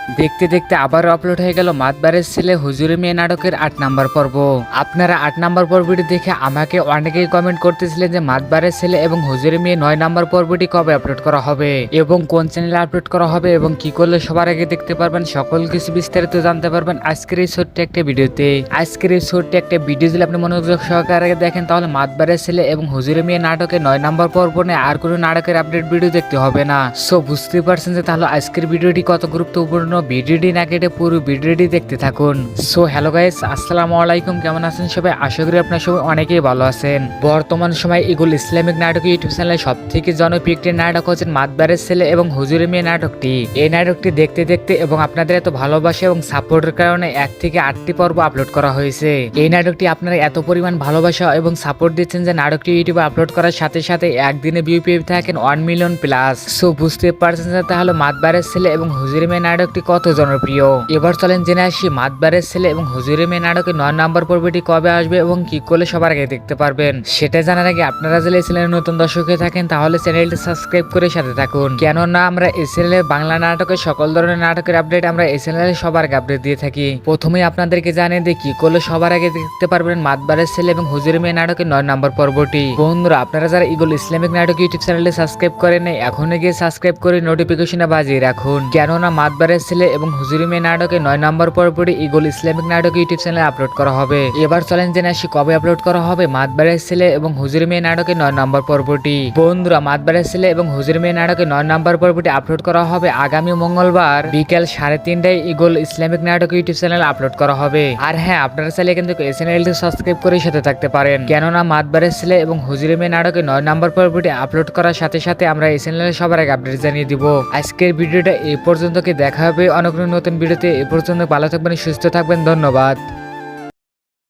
দেখতে দেখতে আবারও আপলোড হয়ে গেল মাতবারের ছেলে হুজুরে মেয়ে নাটকের ৮ নাম্বার পর্ব। আপনারা ৮ নাম্বার পর্বটি দেখে আমাকে অনেকেই কমেন্ট করতেছিলেন যে মাতবারের ছেলে এবং হুজুরে মেয়ে ৯ নাম্বার পর্বটি কবে আপলোড করা হবে এবং কোন চ্যানেলে আপলোড করা হবে এবং কি করলে সবার আগে দেখতে পারবেন, সকল কিছু বিস্তারিত জানতে পারবেন আজকের এই ছোট্ট একটা ভিডিওতে। আজকের এই ছোট্ট একটা ভিডিও যদি আপনি মনোযোগ সহকারে দেখেন তাহলে মাতবারের ছেলে এবং হুজুরে মেয়ে নাটকের ৯ নাম্বার পর্ব নিয়ে আর কোনো নাটকের আপডেট ভিডিও দেখতে হবে না। সো বুঝতে পারছেন যে তাহলে আজকের ভিডিওটি কত গুরুত্বপূর্ণ। ভিডিওটি না কেটে পুরো ভিডিওটি দেখতে থাকুন। সো হ্যালো গাইস, আসসালামু আলাইকুম, কেমন আছেন সবাই? আশা করি আপনার সবাই অনেকেই ভালো আছেন। বর্তমান সময় ইগুল ইসলামিক নাটক ইউটিউব চ্যানেলে সব থেকে জনপ্রিয় একটি নাটক হচ্ছে মাতবারের ছেলে এবং হুজুরে মেয়ে নাটকটি। এই নাটকটি দেখতে দেখতে এবং আপনাদের এত ভালোবাসা এবং সাপোর্টের কারণে ১ থেকে ৮টি পর্ব আপলোড করা হয়েছে। এই নাটকটি আপনারা এত পরিমাণ ভালোবাসা এবং সাপোর্ট দিচ্ছেন যে নাটকটি ইউটিউবে আপলোড করার সাথে সাথে একদিনে ভিউ পেয়ে থাকেন 1 মিলিয়ন প্লাস। সো বুঝতে পারছেন যে তাহলে মাতবারের ছেলে এবং হুজুরে মেয়ে নাটকটি কত জনপ্রিয়। এবার চলেন জেনে আসি মাতবারের ছেলে এবং হুজুরে মেয়ে নাটকের ৯ নাম্বার পর্বটি কবে আসবে এবং কি করলে সবার আগে দেখতে পারবেন। সেটা জানার আগে আপনারা যদি এই চ্যানেলের নতুন দর্শক হয়ে থাকেন তাহলে চ্যানেলটি সাবস্ক্রাইব করে সাথে থাকুন, কেননা আমরা এই চ্যানেলে বাংলা নাটকের সকল ধরনের নাটকের আপডেট আমরা এই চ্যানেলে সবার আগে আপডেট দিয়ে থাকি। প্রথমেই আপনাদেরকে জানিয়ে দিই কি করলে সবার আগে দেখতে পারবেন মাতবারের ছেলে এবং হুজুরে মেয়ে নাটকের ৯ নাম্বার পর্বটি। বন্ধুরা, আপনারা যারা ইগুল ইসলামিক নাটক ইউটিউব চ্যানেলে সাবস্ক্রাইব করেন নাই এখনই গিয়ে সাবস্ক্রাইব করে নোটিফিকেশনে বাজিয়ে রাখুন, কেননা মাতবারের ছেলে এবং হুজুরে মেয়ে নাটকের ৯ নাম্বার পর্বটি ইগুল ইসলামিক নাটক ইউটিউব চ্যানেলে আপলোড করা হবে। এবার চলেন জেনে আসি কবে আপলোড করা হবে মাতবারের ছেলে এবং হুজুরে মেয়ে নাটকের ৯ নাম্বার পর্বটি। বন্ধুরা, মাতবারের ছেলে এবং হুজুরে মেয়ে নাটকের ৯ নাম্বার পর্বটি আপলোড করা হবে আগামী মঙ্গলবার বিকেল 3:30টায় ইগুল ইসলামিক নাটক ইউটিউব চ্যানেলে আপলোড করা হবে। আর হ্যাঁ, আপনারা চাইলে কিন্তু এই চ্যানেলটি সাবস্ক্রাইব করে সাথে থাকতে পারেন, কেননা মাতবারের ছেলে এবং হুজুরে মেয়ে নাটকের ৯ নাম্বার পর্বটি আপলোড করার সাথে সাথে আমরা এই চ্যানেলে সবার আগে আপডেট জানিয়ে দিব। আজকের ভিডিওটা এই পর্যন্ত, দেখা হবে অনেক নতুন ভিডিওতে। এ পর্যন্ত ভালো থাকবেন, সুস্থ থাকবেন, ধন্যবাদ।